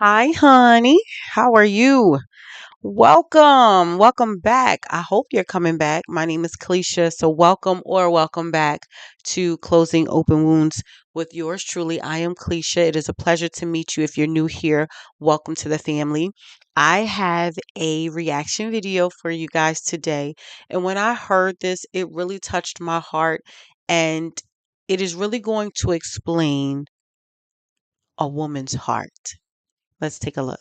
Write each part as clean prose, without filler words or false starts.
Hi, honey. How are you? Welcome. Welcome back. I hope you're coming back. My name is Kalisha. So, welcome back to Closing Open Wounds with yours truly. I am Kalisha. It is a pleasure to meet you. If you're new here, welcome to the family. I have a reaction video for you guys today. And when I heard this, it really touched my heart. And it is really going to explain a woman's heart. Let's take a look.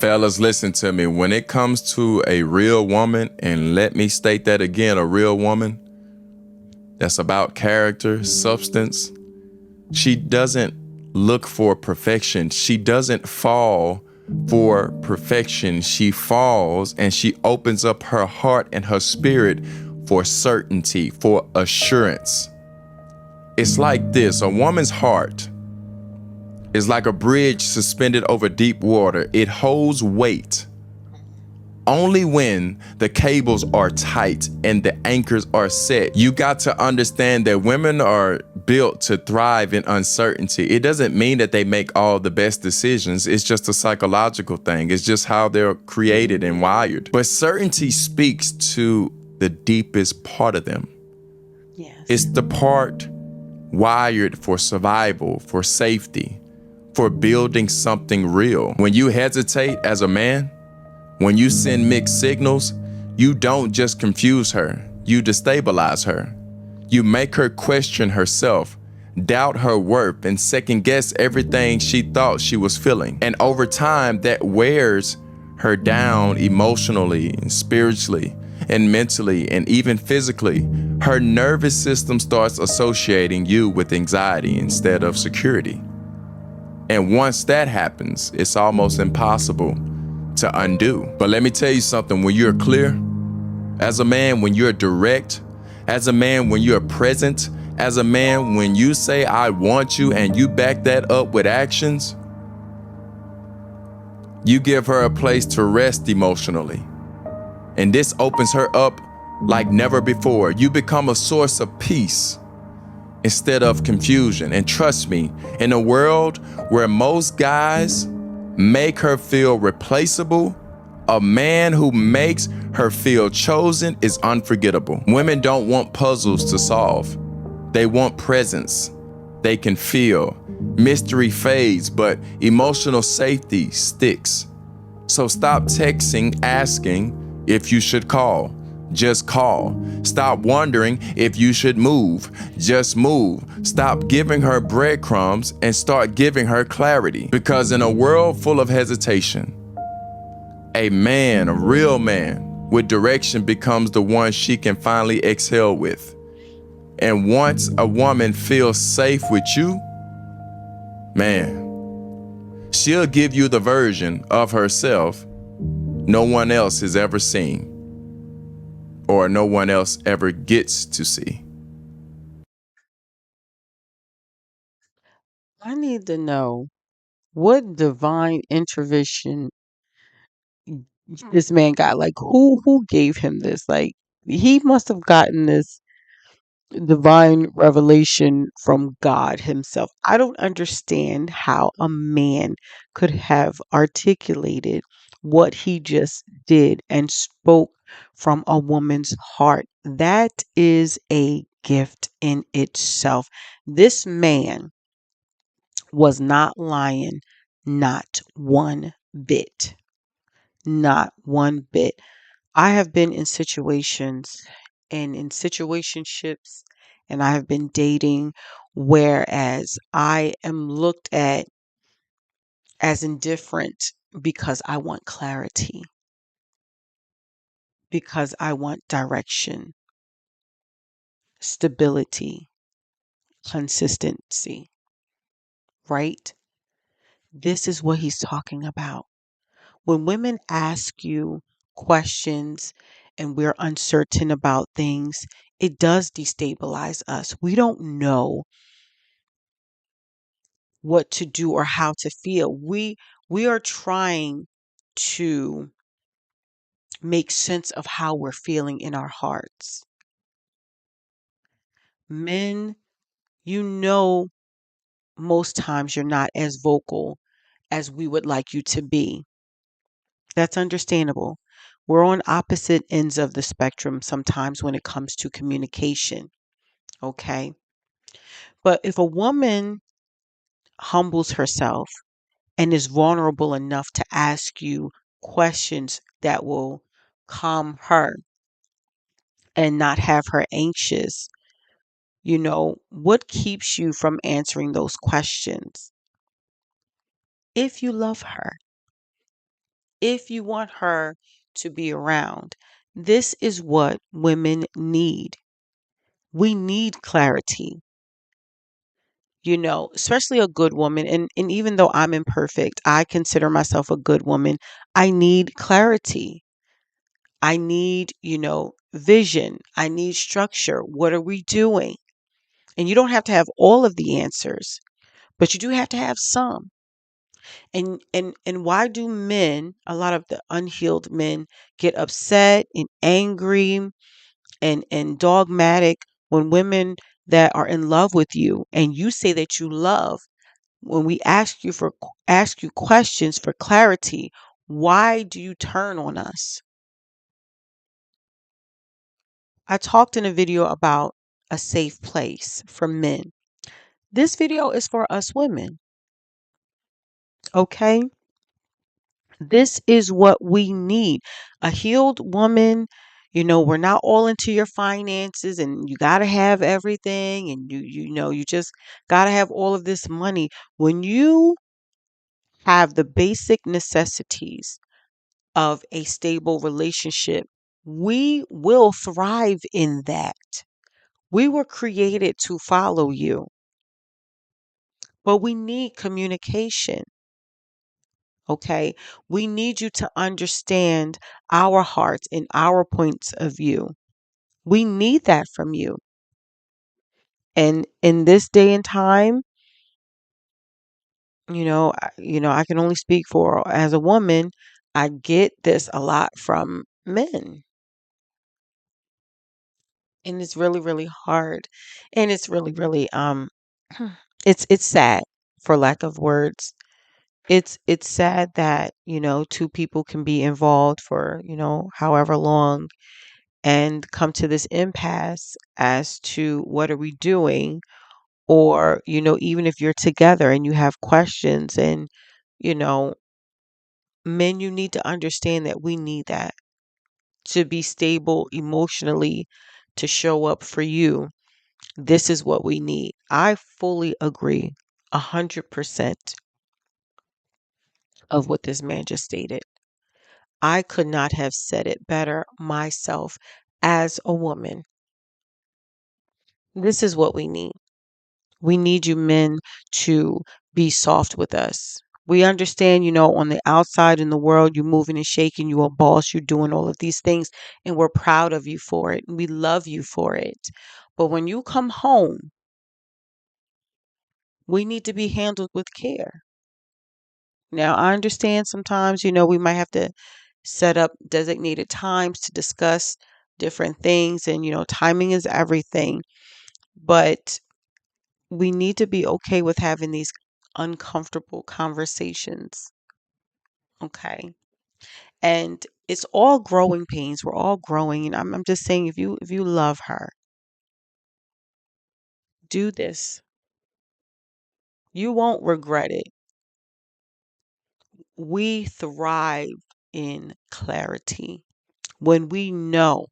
Fellas, listen to me. When it comes to a real woman, and let me state that again, a real woman that's about character, substance, she doesn't look for perfection. She doesn't fall for perfection. She falls and she opens up her heart and her spirit for certainty, for assurance. It's like this: a woman's heart is like a bridge suspended over deep water. It holds weight only when the cables are tight and the anchors are set. You got to understand that women are built to thrive in uncertainty. It doesn't mean that they make all the best decisions. It's just a psychological thing. It's just how they're created and wired. But certainty speaks to the deepest part of them. It's Yes. the part wired for survival, for safety, for building something real. When you hesitate as a man, when you send mixed signals, you don't just confuse her, you destabilize her. You make her question herself, doubt her worth, and second guess everything she thought she was feeling. And over time, that wears her down emotionally and spiritually and mentally and even physically. Her nervous system starts associating you with anxiety instead of security. And once that happens, it's almost impossible to undo. But let me tell you something: when you're clear, as a man, when you're direct, as a man, when you're present, as a man, when you say, I want you, and you back that up with actions, you give her a place to rest emotionally. And this opens her up like never before. You become a source of peace instead of confusion. And trust me, in a world where most guys make her feel replaceable, a man who makes her feel chosen is unforgettable. Women don't want puzzles to solve. They want presence. They can feel. Mystery fades, but emotional safety sticks. So stop texting asking if you should call. Just call. Stop wondering if you should move. Just move. Stop giving her breadcrumbs and start giving her clarity. Because in a world full of hesitation, a man, a real man with direction becomes the one she can finally exhale with. And once a woman feels safe with you, man, she'll give you the version of herself no one else has ever seen, or no one else ever gets to see. I need to know what divine intervention this man got. Like who gave him this? Like he must have gotten this divine revelation from God himself. I don't understand how a man could have articulated what he just did and spoke from a woman's heart. That is a gift in itself. This man was not lying, not one bit. Not one bit. I have been in situations and in situationships, and I have been dating, whereas I am looked at as indifferent because I want clarity, because I want direction, stability, consistency, right? This is what he's talking about. When women ask you questions and we're uncertain about things, it does destabilize us. We don't know what to do or how to feel. We are trying to make sense of how we're feeling in our hearts. Men, you know most times you're not as vocal as we would like you to be. That's understandable. We're on opposite ends of the spectrum sometimes when it comes to communication. Okay. But if a woman humbles herself and is vulnerable enough to ask you questions that will calm her and not have her anxious, what keeps you from answering those questions? If you love her, if you want her to be around, this is what women need. We need clarity, especially a good woman. And even though I'm imperfect, I consider myself a good woman. I need clarity. I need, vision. I need structure. What are we doing? And you don't have to have all of the answers, but you do have to have some. And why do men, a lot of the unhealed men, get upset and angry and dogmatic when women that are in love with you and you say that you love, when we ask you questions for clarity, why do you turn on us? I talked in a video about a safe place for men. This video is for us women, okay? This is what we need. A healed woman, we're not all into your finances and you got to have everything and you just got to have all of this money. When you have the basic necessities of a stable relationship, we will thrive in that. We were created to follow you, but we need communication. Okay. We need you to understand our hearts and our points of view. We need that from you. And in this day and time, I can only speak for as a woman, I get this a lot from men. And it's really, really hard. And it's really, really it's sad for lack of words. It's sad that, two people can be involved for, however long and come to this impasse as to what are we doing, or even if you're together and you have questions and you know men, you need to understand that we need that to be stable emotionally, to show up for you. This is what we need. I fully agree 100% of what this man just stated. I could not have said it better myself. As a woman, this is what we need. We need you men to be soft with us. We understand, on the outside in the world, you're moving and shaking, you're a boss, you're doing all of these things, and we're proud of you for it. And we love you for it. But when you come home, we need to be handled with care. Now, I understand sometimes, we might have to set up designated times to discuss different things, and, timing is everything. But we need to be okay with having these uncomfortable conversations. Okay. And it's all growing pains. We're all growing. And I'm just saying, if you love her, do this. You won't regret it. We thrive in clarity when we know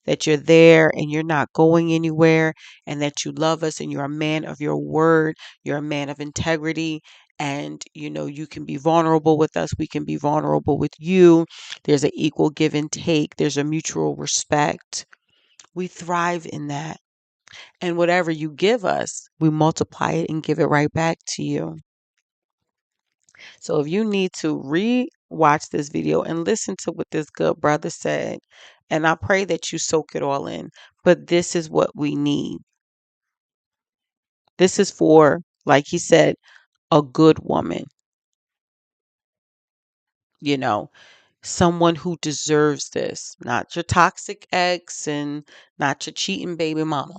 that you're there and you're not going anywhere, and that you love us and you're a man of your word, you're a man of integrity, and you can be vulnerable with us, we can be vulnerable with you. There's an equal give and take, there's a mutual respect. We thrive in that. And whatever you give us, we multiply it and give it right back to you. So if you need to re-watch this video and listen to what this good brother said, and I pray that you soak it all in. But this is what we need. This is for, like he said, a good woman, you know, someone who deserves this, not your toxic ex and not your cheating baby mama.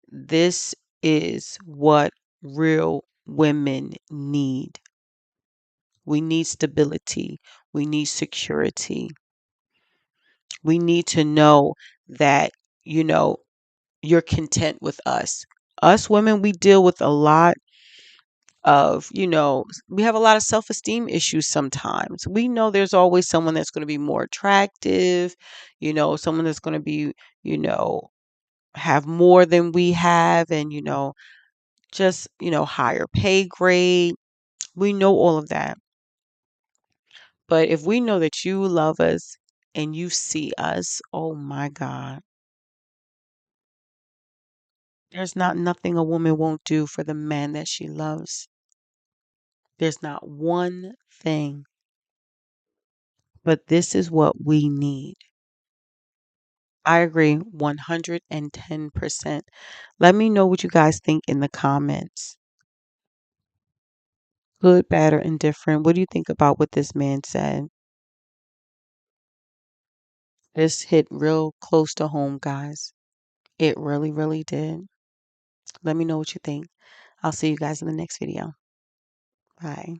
This is what real women need. We need stability. We need security. We need to know that, you know, you're content with us. Us women, we deal with a lot of, we have a lot of self-esteem issues sometimes. We know there's always someone that's going to be more attractive, someone that's going to be, you know, have more than we have and, just, higher pay grade. We know all of that. But if we know that you love us and you see us, oh my God, there's not nothing a woman won't do for the man that she loves. There's not one thing. But this is what we need. I agree 110%. Let me know what you guys think in the comments. Good, bad, or indifferent. What do you think about what this man said? This hit real close to home, guys. It really, really did. Let me know what you think. I'll see you guys in the next video. Bye.